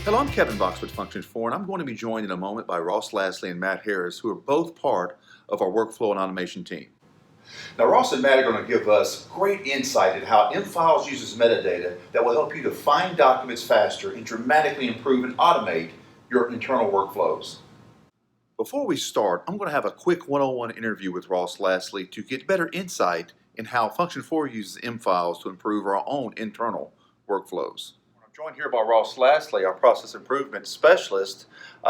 Hello, I'm Kevin Box with Function4, and I'm going to be joined in a moment by Ross Lasley and Matt Harris, who are both part of our workflow and automation team. Now, Ross and Matt are going to give us great insight into how mFiles uses metadata that will help you to find documents faster and dramatically improve and automate your internal workflows. Before we start, I'm going to have a quick one-on-one interview with Ross Lasley to get better insight in how Function4 uses mFiles to improve our own internal workflows. I'm joined here by Ross Lasley, our process improvement specialist,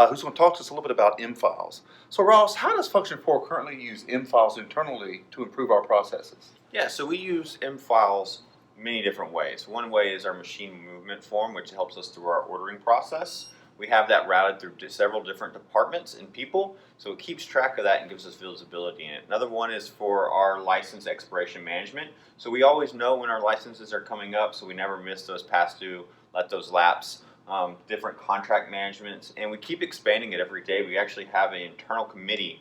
who's going to talk to us a little bit about mFiles. So Ross, how does Function4 currently use mFiles internally to improve our processes? Yeah, so we use mFiles many different ways. One way is our machine movement form, which helps us through our ordering process. We have that routed through several different departments and people, so it keeps track of that and gives us visibility in it. Another one is for our license expiration management. So we always know when our licenses are coming up, so we never miss those past due, let those lapse. Different contract managements, and we keep expanding it every day. We actually have an internal committee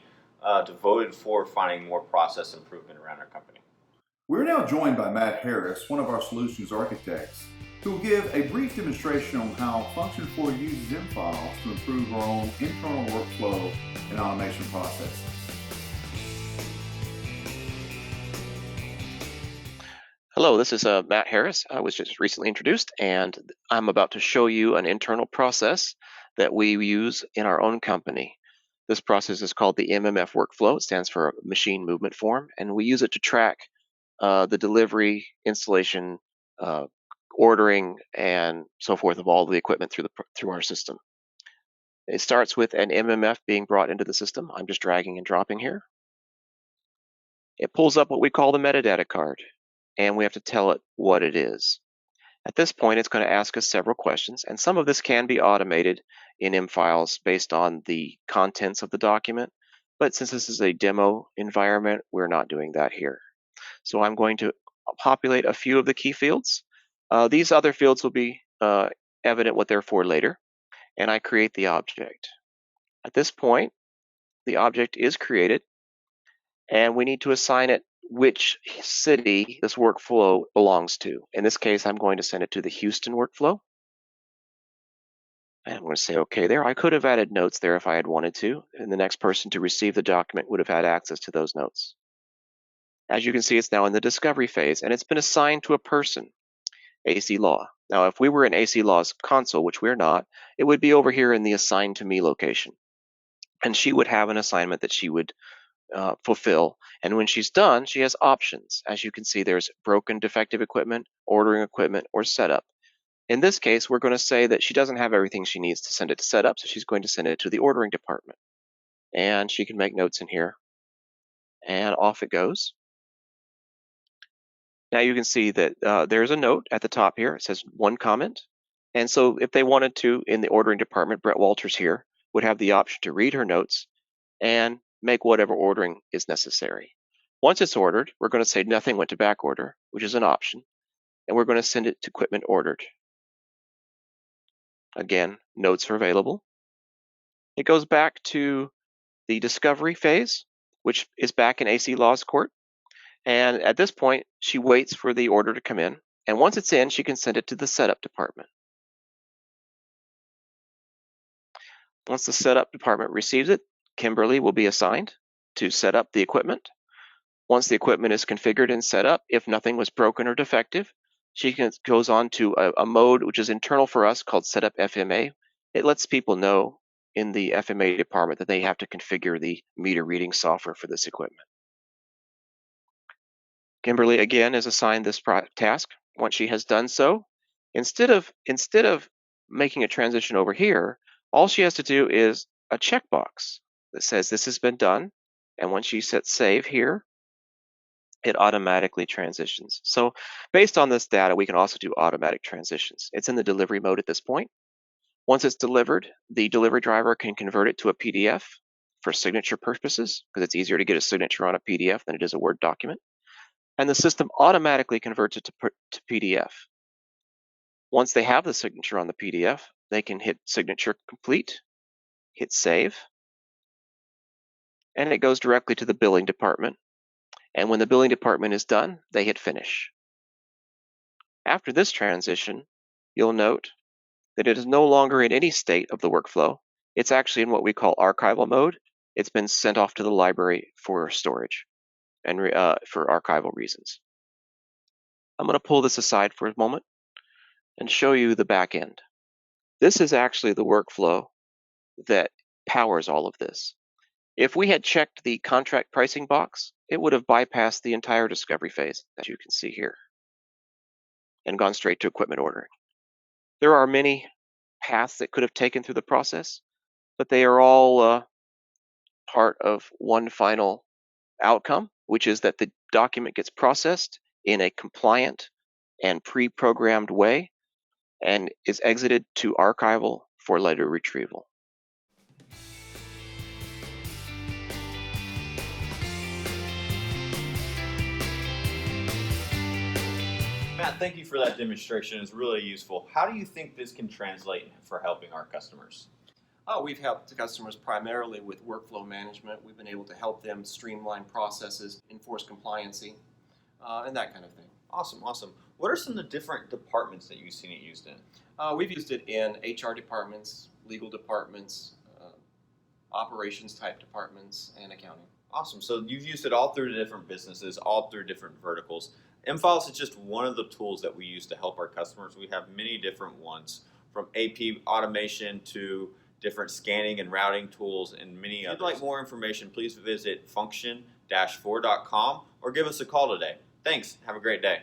devoted for finding more process improvement around our company. We're now joined by Matt Harris, one of our solutions architects, who will give a brief demonstration on how Function4 uses mFiles to improve our own internal workflow and automation processes. Hello, this is Matt Harris. I was just recently introduced, and I'm about to show you an internal process that we use in our own company. This process is called the MMF workflow. It stands for Machine Movement Form, and we use it to track the delivery, installation, ordering, and so forth of all the equipment through our system. It starts with an MMF being brought into the system. I'm just dragging and dropping here. It pulls up what we call the metadata card, and we have to tell it what it is. At this point, it's going to ask us several questions, and some of this can be automated in mFiles based on the contents of the document, but since this is a demo environment, we're not doing that here. So I'm going to populate a few of the key fields. These other fields will be evident what they're for later, and I create the object. At this point, the object is created, and we need to assign it which city this workflow belongs to. In this case, I'm going to send it to the Houston workflow. And I'm going to say OK there. I could have added notes there if I had wanted to, and the next person to receive the document would have had access to those notes. As you can see, it's now in the discovery phase, and it's been assigned to a person, AC Law. Now, if we were in AC Law's console, which we're not, it would be over here in the Assigned to Me location. And she would have an assignment that she would fulfill. And when she's done, she has options. As you can see, there's broken, defective equipment, ordering equipment, or setup. In this case, we're going to say that she doesn't have everything she needs to send it to setup, so she's going to send it to the ordering department. And she can make notes in here. And off it goes. Now you can see that there's a note at the top here. It says one comment. And so if they wanted to, in the ordering department, Brett Walters here would have the option to read her notes and make whatever ordering is necessary. Once it's ordered, we're going to say nothing went to back order, which is an option, and we're going to send it to equipment ordered. Again, notes are available. It goes back to the discovery phase, which is back in AC Law's court. And at this point, she waits for the order to come in. And once it's in, she can send it to the setup department. Once the setup department receives it, Kimberly will be assigned to set up the equipment. Once the equipment is configured and set up, if nothing was broken or defective, she goes on to a mode which is internal for us called Setup FMA. It lets people know in the FMA department that they have to configure the meter reading software for this equipment. Kimberly again is assigned this task. Once she has done so, instead of making a transition over here, all she has to do is a checkbox that says this has been done, and when she sets save here, it automatically transitions. So based on this data, we can also do automatic transitions. It's in the delivery mode at this point. Once it's delivered, the delivery driver can convert it to a PDF for signature purposes, because it's easier to get a signature on a PDF than it is a Word document. And the system automatically converts it to PDF. Once they have the signature on the PDF, they can hit signature complete, hit save, and it goes directly to the billing department. And when the billing department is done, they hit finish. After this transition, you'll note that it is no longer in any state of the workflow. It's actually in what we call archival mode. It's been sent off to the library for storage and for archival reasons. I'm going to pull this aside for a moment and show you the back end. This is actually the workflow that powers all of this. If we had checked the contract pricing box, it would have bypassed the entire discovery phase, as you can see here, and gone straight to equipment ordering. There are many paths that could have taken through the process, but they are all part of one final outcome, which is that the document gets processed in a compliant and pre-programmed way and is exited to archival for later retrieval. Matt, thank you for that demonstration. It's really useful. How do you think this can translate for helping our customers? We've helped customers primarily with workflow management. We've been able to help them streamline processes, enforce compliancy, and that kind of thing. Awesome, awesome. What are some of the different departments that you've seen it used in? We've used it in HR departments, legal departments, operations type departments, and accounting. Awesome. So you've used it all through different businesses, all through different verticals. mFiles is just one of the tools that we use to help our customers. We have many different ones, from AP automation to different scanning and routing tools and many others. If you'd like more information, please visit function4.com or give us a call today. Thanks. Have a great day.